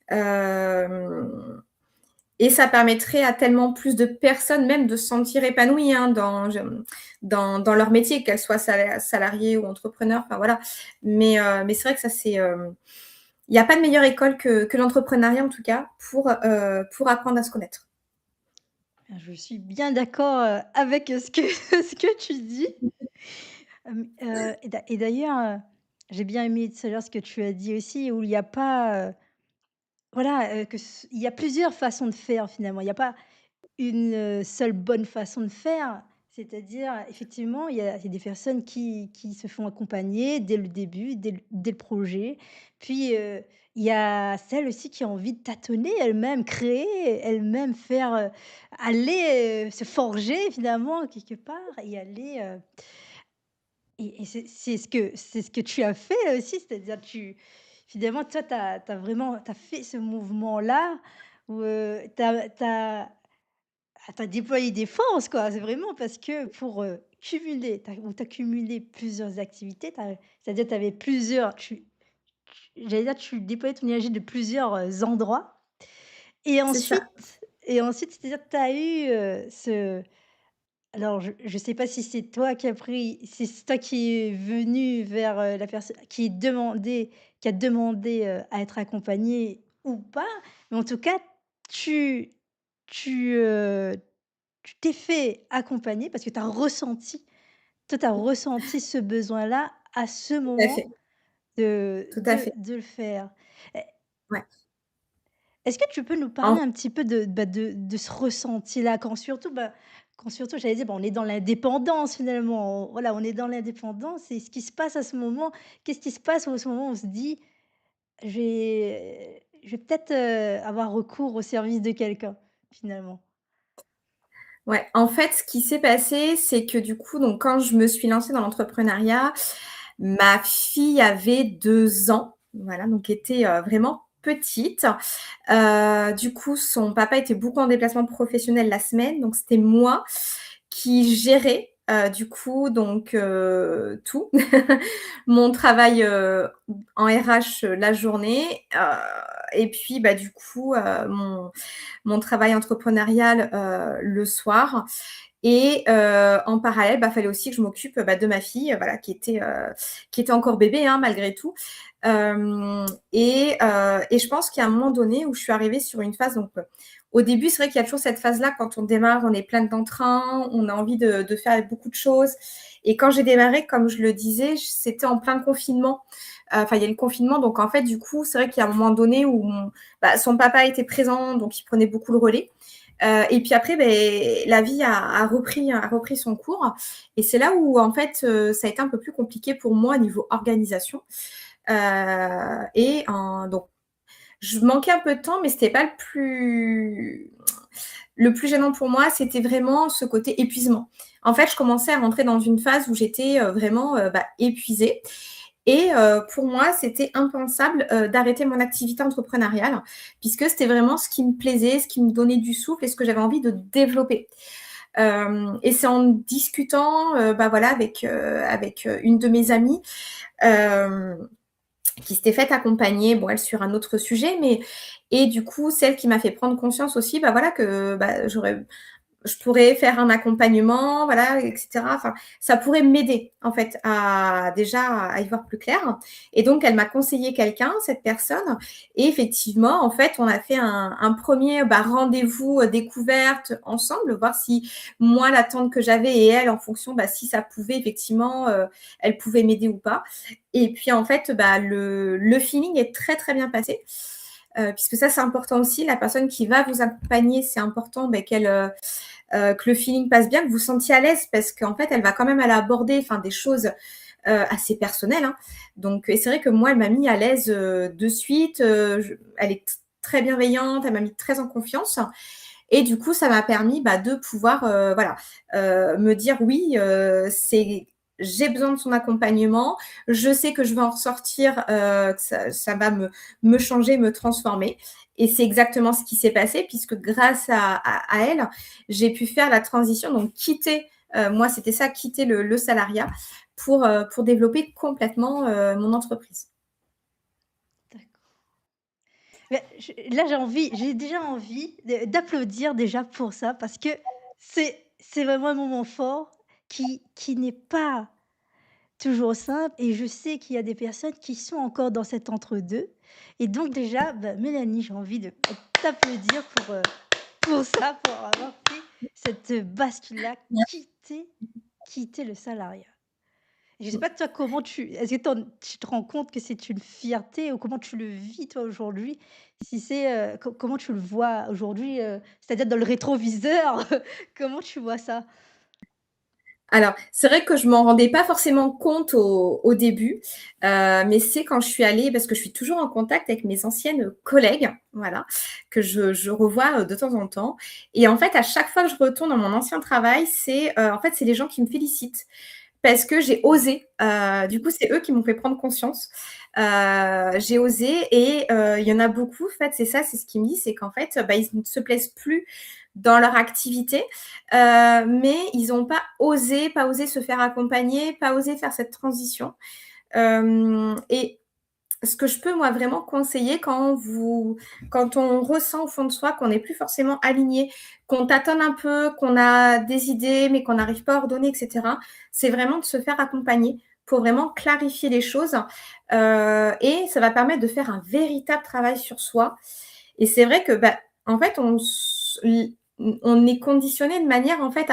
Hem Et ça permettrait à tellement plus de personnes même de se sentir épanouies, hein, dans leur métier, qu'elles soient salariées ou entrepreneurs, enfin voilà. Mais c'est vrai que ça il y a pas de meilleure école que l'entrepreneuriat en tout cas pour apprendre à se connaître. Je suis bien d'accord, avec, ce que ce que tu dis. Et d'ailleurs, j'ai bien aimé tout à l'heure ce que tu as dit aussi où il y a pas, voilà, que c il y a plusieurs façons de faire finalement. Il y a pas une, seule bonne façon de faire. C'est-à-dire, effectivement, il y a des personnes qui se font accompagner dès le début, dès le projet. Puis, il y a celles aussi qui ont envie de tâtonner elles-mêmes, créer elles-mêmes, faire, aller, se forger finalement quelque part et aller, et c'est ce que tu as fait aussi, c'est-à-dire tu finalement toi tu as vraiment tu as fait ce mouvement-là où, tu as déployé des forces quoi. C'est vraiment parce que pour, cumuler, tu as cumulé plusieurs activités, c'est-à-dire tu avais plusieurs j'allais dire tu déployais ton énergie de plusieurs, endroits et C'est ça. ensuite c'est-à-dire tu as eu, ce alors je sais pas si c'est toi qui es venu vers, la personne qui a demandé, à être accompagnée ou pas, mais en tout cas tu tu, tu t'es fait accompagner parce que tu as ressenti toi tu as ressenti ce besoin-là à ce Tout à moment fait, de tout à de fait. de le faire. Est Ouais. est-ce que tu peux nous En parler un petit peu de ce ressenti-là quand surtout j'allais dire, on est dans l'indépendance finalement, voilà, on est dans l'indépendance et ce qui se passe à ce moment, qu'est-ce qui se passe au ce moment où on se dit: je vais peut-être, avoir recours au service de quelqu'un», finalement? Ouais, en fait, ce qui s'est passé, c'est que du coup, donc quand je me suis lancée dans l'entrepreneuriat, ma fille avait 2 ans, voilà, donc était, vraiment petite. Du coup, son papa était beaucoup en déplacement professionnel la semaine, donc c'était moi qui gérais, du coup, donc tout. Mon travail, en RH, la journée, et puis, du coup, mon travail entrepreneurial, le soir et en parallèle, fallait aussi que je m'occupe, de ma fille, voilà, qui était encore bébé, hein, malgré tout. Et je pense qu'il y a un moment donné où je suis arrivée sur une phase donc, au début, c'est vrai qu'il y a toujours cette phase-là quand on démarre, on est pleine d'entrain, on a envie de faire beaucoup de choses et quand j'ai démarré, comme je le disais, c'était en plein confinement. enfin, il y a eu le confinement, donc en fait, du coup, c'est vrai qu'il y a un moment donné où son papa était présent, donc il prenait beaucoup le relais. Et puis après, la vie a repris son cours. Et c'est là où, en fait, ça a été un peu plus compliqué pour moi au niveau organisation. Donc, je manquais un peu de temps, mais c'était pas le plus gênant pour moi, c'était vraiment ce côté épuisement. En fait, je commençais à rentrer dans une phase où j'étais vraiment épuisée. Et pour moi, c'était impensable d'arrêter mon activité entrepreneuriale, puisque c'était vraiment ce qui me plaisait, ce qui me donnait du souffle et ce que j'avais envie de développer. Et c'est en discutant avec une de mes amies qui s'était faite accompagner, bon, elle sur un autre sujet, mais et du coup, celle qui m'a fait prendre conscience aussi, que je pourrais faire un accompagnement, voilà, et cetera. Enfin, ça pourrait m'aider, en fait, à déjà à y voir plus clair. Et donc, elle m'a conseillé quelqu'un, cette personne. Et effectivement, en fait, on a fait un premier rendez-vous découverte ensemble, voir si moi, l'attente que j'avais et elle, en fonction, si ça pouvait effectivement, elle pouvait m'aider ou pas. Et puis, en fait, le feeling est très, très bien passé. Puisque ça, c'est important aussi. La personne qui va vous accompagner, c'est important que le feeling passe bien, que vous sentiez à l'aise, parce qu'en fait, elle va quand même aller aborder des choses assez personnelles. Hein. Donc, et c'est vrai que moi, elle m'a mis à l'aise de suite. Elle est très bienveillante, elle m'a mis très en confiance. Et du coup, ça m'a permis de pouvoir me dire oui, j'ai besoin de son accompagnement. Je sais que je vais en ressortir, que ça va me changer, me transformer. Et c'est exactement ce qui s'est passé, puisque grâce à elle, j'ai pu faire la transition, donc quitter, moi c'était ça, quitter le salariat pour développer complètement mon entreprise. Là, j'ai déjà envie d'applaudir déjà pour ça parce que c'est vraiment un moment fort qui n'est pas toujours simple et je sais qu'il y a des personnes qui sont encore dans cet entre-deux et donc déjà, Mélanie, j'ai envie de t'applaudir pour ça, pour avoir fait cette bascule-là, quitter le salariat. Je sais pas toi est-ce que tu te rends compte que c'est une fierté ou comment tu le vis toi aujourd'hui? Si c'est, comment tu le vois aujourd'hui, c'est-à-dire dans le rétroviseur? Comment tu vois ça? Alors, c'est vrai que je m'en rendais pas forcément compte au début, mais c'est quand je suis allée, parce que je suis toujours en contact avec mes anciennes collègues, voilà, que je revois de temps en temps. Et en fait, à chaque fois que je retourne dans mon ancien travail, c'est les gens qui me félicitent parce que j'ai osé. Du coup, c'est eux qui m'ont fait prendre conscience. J'ai osé et il y en a beaucoup, en fait, c'est ce qu'ils me disent, c'est qu'en fait, ils ne se plaisent plus dans leur activité, mais ils n'ont pas osé se faire accompagner, pas osé faire cette transition. Et ce que je peux, moi, vraiment conseiller quand on ressent au fond de soi qu'on n'est plus forcément aligné, qu'on tâtonne un peu, qu'on a des idées, mais qu'on n'arrive pas à ordonner, etc., c'est vraiment de se faire accompagner pour vraiment clarifier les choses. Et ça va permettre de faire un véritable travail sur soi. Et c'est vrai que, en fait, on est conditionné de manière, en fait,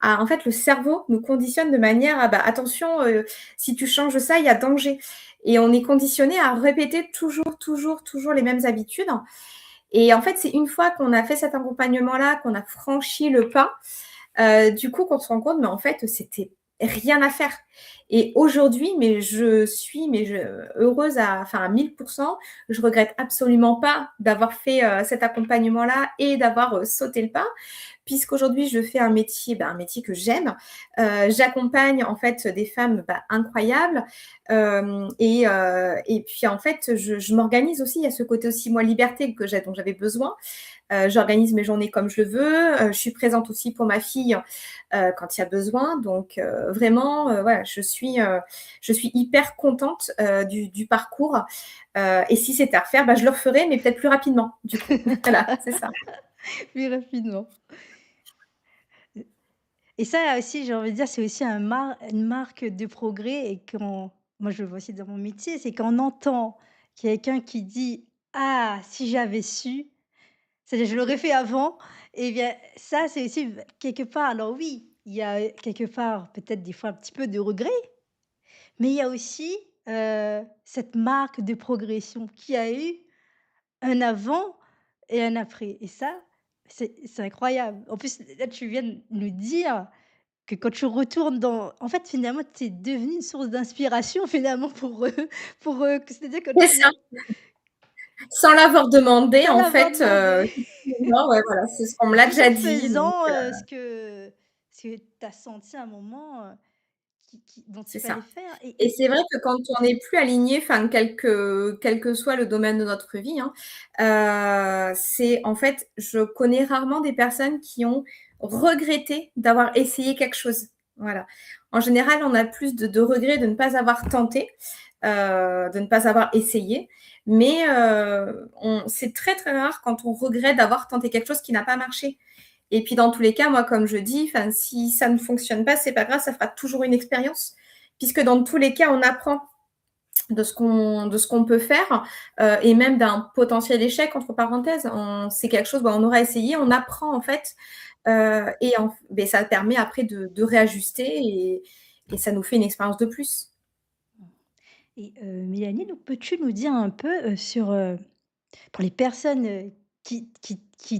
en fait, le cerveau nous conditionne de manière à, attention, si tu changes ça, il y a danger. Et on est conditionné à répéter toujours, toujours, toujours les mêmes habitudes. Et en fait, c'est une fois qu'on a fait cet accompagnement-là, qu'on a franchi le pas, du coup, qu'on se rend compte, mais en fait, c'était rien à faire. Et aujourd'hui, je suis heureuse à 1000%. Je regrette absolument pas d'avoir fait cet accompagnement-là et d'avoir sauté le pas, puisqu'aujourd'hui, je fais un métier que j'aime. J'accompagne en fait des femmes incroyables. Et puis, en fait, je m'organise aussi. Il y a ce côté aussi, moi, liberté dont j'avais besoin. J'organise mes journées comme je le veux. Je suis présente aussi pour ma fille quand il y a besoin. Donc, vraiment, voilà, je suis hyper contente du parcours. Et si c'était à refaire, je le referais, mais peut-être plus rapidement, du coup. Voilà, c'est ça. Plus rapidement. Et ça aussi, j'ai envie de dire, c'est aussi une marque de progrès et quand moi je le vois aussi dans mon métier, c'est quand on entend quelqu'un qui dit: «Ah, si j'avais su», c'est-à-dire je l'aurais fait avant et bien ça, c'est aussi quelque part alors oui, il y a quelque part peut-être des fois un petit peu de regret, mais il y a aussi cette marque de progression, qu'il y a eu un avant et un après et ça, c'est incroyable. En plus, là, tu viens de nous dire que quand tu retournes dans en fait, finalement, tu es devenue une source d'inspiration, finalement, pour eux, c'est-à-dire quand C'est tu ça, sans l'avoir demandé sans en l'avoir fait, demandé. effectivement, ouais, voilà, c'est ce qu'on me l'a Juste déjà en dit donc faisant, ce que tu as senti à un moment, qui dont il c'est fallait ça. faire Et c'est vrai que quand on n'est plus aligné, enfin, quel que soit le domaine de notre vie, hein, c'est en fait, je connais rarement des personnes qui ont regretté d'avoir essayé quelque chose. Voilà. En général, on a plus de regrets de ne pas avoir tenté, de ne pas avoir essayé. Mais c'est très, très rare quand on regrette d'avoir tenté quelque chose qui n'a pas marché. Et puis, dans tous les cas, moi, comme je dis, si ça ne fonctionne pas, c'est pas grave, ça fera toujours une expérience puisque dans tous les cas, on apprend de ce qu'on peut faire et même d'un potentiel échec, entre parenthèses. C'est quelque chose, on aura essayé, on apprend en fait et ça permet après de réajuster et ça nous fait une expérience de plus. et Mélanie, donc peux-tu nous dire un peu, sur, pour les personnes, qui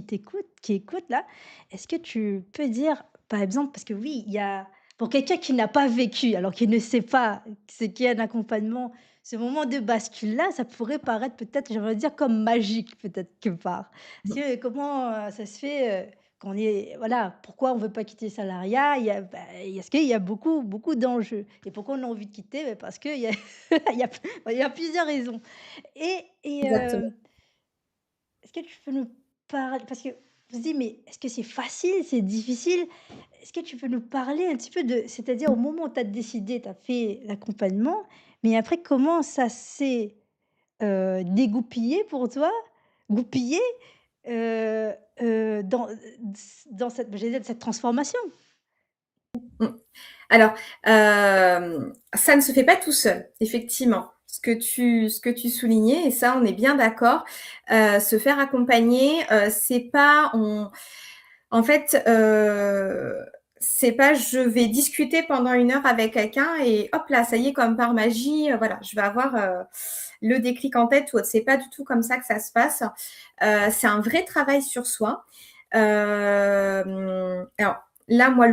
t'écoutent qui écoutent là, est-ce que tu peux dire, par exemple parce que oui, il y a pour quelqu'un qui n'a pas vécu, alors qu'il ne sait pas ce qu'est un accompagnement, ce moment de bascule-là, ça pourrait paraître peut-être, j'aimerais dire comme magique peut-être quelque part. Parce que comment, ça se fait, qu'on est voilà, pourquoi on veut pas quitter le salariat? Il y a, parce qu'il y a beaucoup, beaucoup d'enjeux et pourquoi on a envie de quitter? Parce qu'il y a il y a il y a plusieurs raisons et Exactement. est-ce que tu peux nous parler parce que on se dit: «Mais est-ce que c'est facile? C'est difficile?» Est-ce que tu peux nous parler un petit peu de c'est-à-dire au moment où tu as décidé, tu as fait l'accompagnement, mais après comment ça s'est, dégoupillé pour toi? Goupillé? Heu dans, dans cette j'allais dire cette transformation? Mmh. Alors, ça ne se fait pas tout seul, effectivement. Ce que tu soulignais et ça, on est bien d'accord. Se faire accompagner, c'est pas en fait, c'est pas je vais discuter pendant 1 heure avec quelqu'un et hop là, ça y est, comme par magie, voilà, je vais avoir, le déclic en tête ou autre. C'est pas du tout comme ça que ça se passe. C'est un vrai travail sur soi. Alors là, moi,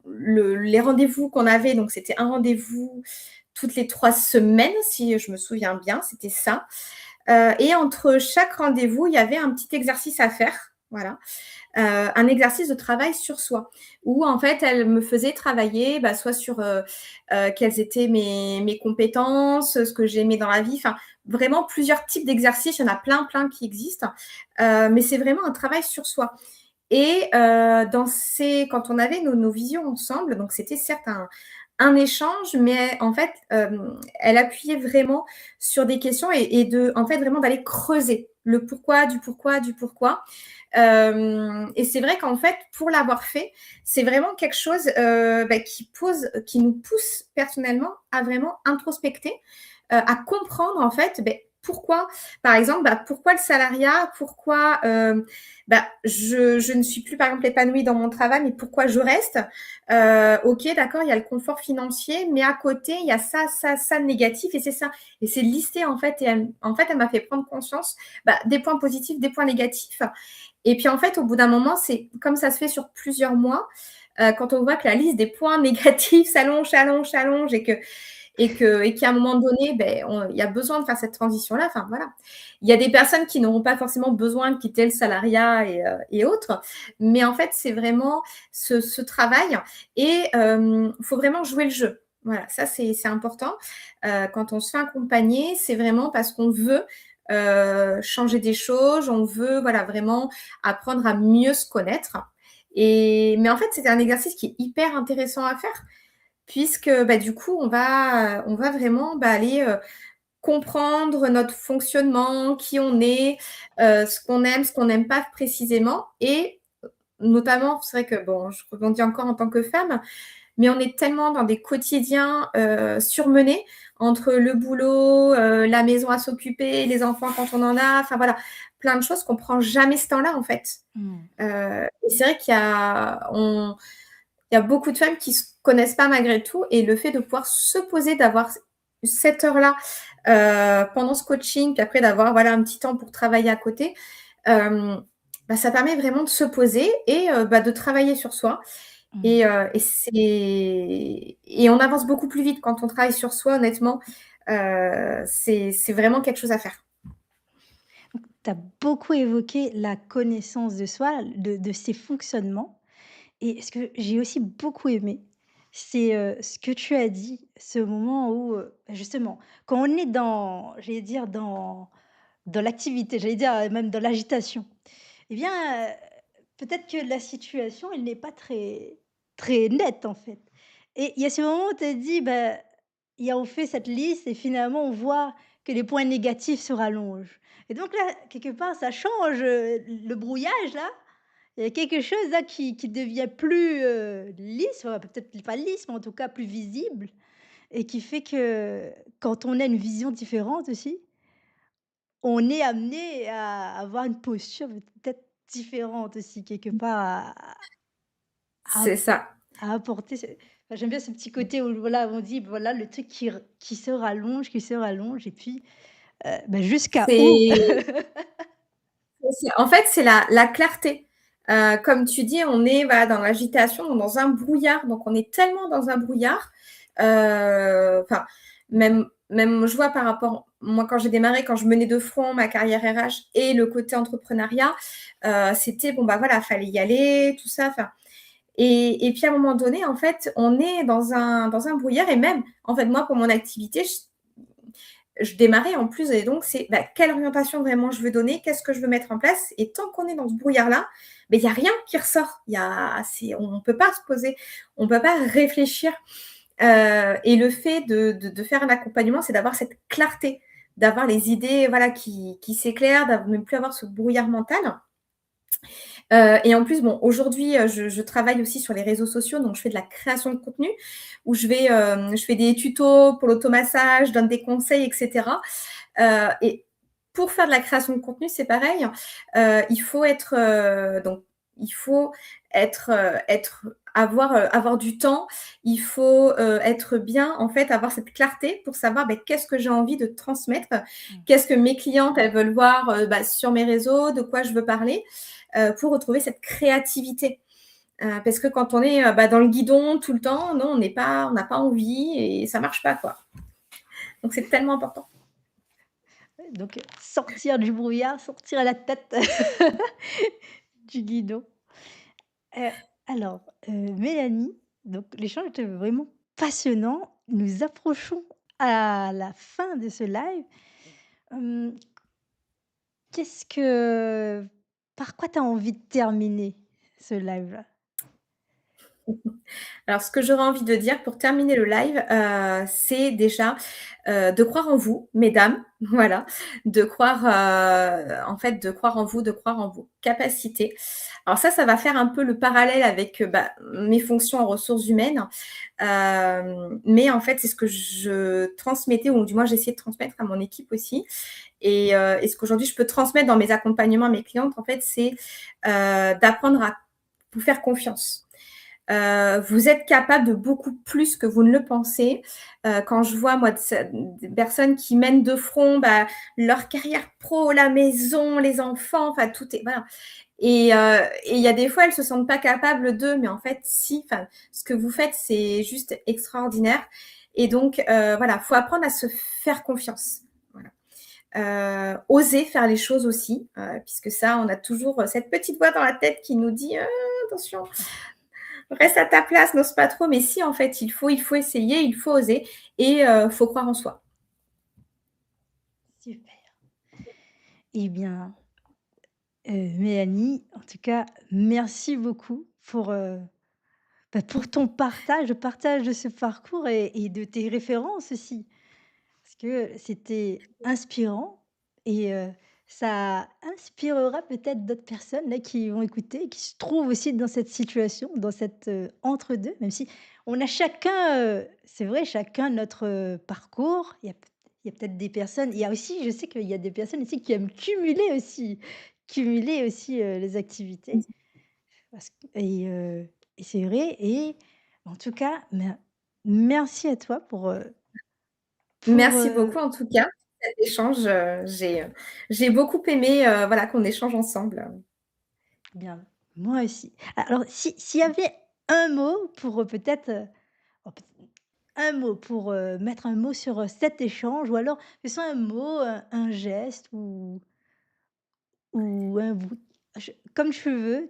les rendez-vous qu'on avait, donc c'était un rendez-vous toutes les 3 semaines, si je me souviens bien, c'était ça. Et entre chaque rendez-vous, il y avait un petit exercice à faire, voilà. Un exercice de travail sur soi, où en fait, elle me faisait travailler, soit sur, quelles étaient mes compétences, ce que j'aimais dans la vie, enfin, vraiment plusieurs types d'exercices. Il y en a plein, plein qui existent, mais c'est vraiment un travail sur soi. Et quand on avait nos visions ensemble, donc c'était certes un échange, mais en fait, elle appuyait vraiment sur des questions et en fait, vraiment d'aller creuser le pourquoi, du pourquoi, du pourquoi. Et c'est vrai qu'en fait, pour l'avoir fait, c'est vraiment quelque chose, qui nous pousse personnellement à vraiment introspecter, à comprendre en fait, pourquoi, par exemple, pourquoi le salariat? Pourquoi, je ne suis plus, par exemple, épanouie dans mon travail, mais pourquoi je reste? OK, d'accord, il y a le confort financier, mais à côté, il y a ça, ça, ça de négatif et c'est ça. Et c'est listé en fait et elle m'a fait prendre conscience, des points positifs, des points négatifs et puis en fait, au bout d'un moment, c'est comme ça se fait sur plusieurs mois, quand on voit que la liste des points négatifs s'allonge, s'allonge, s'allonge et qu'à un moment donné, il y a besoin de faire cette transition-là. Enfin, voilà. Il y a des personnes qui n'auront pas forcément besoin de quitter le salariat et autres, mais en fait, c'est vraiment ce travail et faut vraiment jouer le jeu. Voilà, ça, c'est important. Quand on se fait accompagner, c'est vraiment parce qu'on veut, changer des choses, on veut, voilà, vraiment apprendre à mieux se connaître mais en fait, c'est un exercice qui est hyper intéressant à faire puisque, du coup, on va vraiment, aller, comprendre notre fonctionnement, qui on est, ce qu'on n'aime pas précisément et notamment, c'est vrai que bon, je rebondis encore en tant que femme, mais on est tellement dans des quotidiens, surmenés entre le boulot, la maison à s'occuper, les enfants quand on en a, enfin voilà, plein de choses qu'on prend jamais ce temps-là, en fait. Mmh. Et c'est vrai qu'il y a beaucoup de femmes qui se connaissent pas malgré tout et le fait de pouvoir se poser, d'avoir cette heure-là, pendant ce coaching, puis après d'avoir, voilà, un petit temps pour travailler à côté, bah, ça permet vraiment de se poser et bah, de travailler sur soi Mmh. et on avance beaucoup plus vite quand on travaille sur soi, honnêtement, c'est vraiment quelque chose à faire. Tu as beaucoup évoqué la connaissance de soi, de ses fonctionnements et ce que j'ai aussi beaucoup aimé, c'est, ce que tu as dit, ce moment où, justement, quand on est dans j'allais dire dans l'activité, j'allais dire, même dans l'agitation, eh bien, peut-être que la situation, elle n'est pas très nette, en fait et il y a ce moment où tu as dit, bah, il y a on fait cette liste et finalement on voit que les points négatifs se rallongent et donc là, quelque part, ça change, le brouillage là. Il y a quelque chose là qui devient plus, lisse, enfin peut-être pas lisse, mais en tout cas plus visible et qui fait que quand on a une vision différente aussi, on est amené à avoir une posture peut-être différente aussi quelque part à C'est ça. à apporter ce enfin j'aime bien ce petit côté où voilà, on dit voilà le truc qui se rallonge et puis, bah, jusqu'à où? C'est en fait, c'est la clarté. Comme tu dis, on est, voilà, dans l'agitation, dans un brouillard, donc on est tellement dans un brouillard, enfin, même je vois par rapport moi, quand j'ai démarré, quand je menais de front ma carrière RH et le côté entrepreneuriat, c'était bon, bah, voilà, fallait y aller, tout ça, enfin et puis à un moment donné, en fait, on est dans un brouillard et même, en fait, moi, pour mon activité, je démarrais en plus et donc c'est bah, quelle orientation vraiment je veux donner, qu'est-ce que je veux mettre en place et tant qu'on est dans ce brouillard-là, ben, il y a rien qui ressort. On peut pas se poser, on peut pas réfléchir et le fait de faire un accompagnement, c'est d'avoir cette clarté, d'avoir les idées voilà qui s'éclairent, de ne plus avoir ce brouillard mental. Et en plus, bon, aujourd'hui, je travaille aussi sur les réseaux sociaux, donc je fais de la création de contenu où je fais des tutos pour l'automassage, je donne des conseils et cetera. Et pour faire de la création de contenu, c'est pareil, il faut être, donc il faut avoir du temps, il faut, être bien, en fait, avoir cette clarté pour savoir, beh, qu'est-ce que j'ai envie de transmettre? Mmh. Qu'est-ce que mes clientes, elles veulent voir, bah, sur mes réseaux? De quoi je veux parler? Pour retrouver cette créativité. Parce que quand on est, bah, dans le guidon tout le temps, non, on n'a pas envie et ça marche pas, quoi. Donc c'est tellement important. Donc sortir du brouillard, sortir la tête du guidon. Heu, alors, Mélanie, donc l'échange était vraiment passionnant. Nous approchons à la fin de ce live. Hem, qu'est-ce que par quoi tu as envie de terminer ce live-là? Alors, ce que j'aurais envie de dire pour terminer le live, c'est déjà, de croire en vous, mesdames, voilà, de croire, en fait, de croire en vous, de croire en vos capacités. Alors ça va faire un peu le parallèle avec, bah, mes fonctions en ressources humaines, mais en fait, c'est ce que je transmettais ou du moins j'essayais de transmettre à mon équipe aussi et ce qu'aujourd'hui je peux transmettre dans mes accompagnements à mes clientes, en fait, c'est, d'apprendre à vous faire confiance. Vous êtes capable de beaucoup plus que vous ne le pensez. Quand je vois moi des personnes qui mènent de front, bah, leur carrière pro, la maison, les enfants, enfin tout est voilà et il y a des fois, elles se sentent pas capables de, mais en fait si, enfin, ce que vous faites, c'est juste extraordinaire et donc voilà, faut apprendre à se faire confiance. Voilà. Oser faire les choses aussi, puisque ça, on a toujours, cette petite voix dans la tête qui nous dit: attention, reste à ta place, n'ose pas trop. Mais si, en fait, il faut essayer, il faut oser et faut croire en soi. Super. Eh bien, Mélanie, en tout cas, merci beaucoup pour, bah, pour ton partage, le partage de ce parcours et de tes références aussi. Parce que c'était inspirant et ça inspirera peut-être d'autres personnes là qui vont écouter, qui se trouvent aussi dans cette situation, dans cette, entre-deux, même si on a chacun, c'est vrai, chacun notre, parcours. Il y a peut-être des personnes il y a aussi je sais qu'il y a des personnes aussi qui aiment cumuler aussi, les activités parce que et c'est vrai et en tout cas, merci à toi pour, Merci beaucoup en tout cas pour cet échange, j'ai beaucoup aimé, voilà, qu'on échange ensemble. bien, moi aussi. Alors s'il y avait un mot pour, peut-être, oh peut un mot pour, mettre un mot sur, cet échange ou alors que ce soit un mot, un geste ou un vous je comme je veux, Ouais.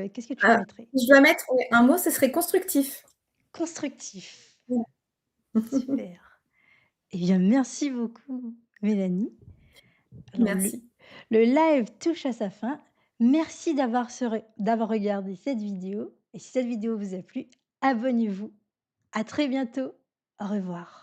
qu'est-ce que tu mettrais? Si je dois mettre, ouais, un mot, ce serait constructif. Constructif. Mmh. Super. Eh bien, merci beaucoup Mélanie. Alors Merci. le live touche à sa fin. Merci d'avoir regardé cette vidéo et si cette vidéo vous a plu, abonnez-vous. À très bientôt. Au revoir.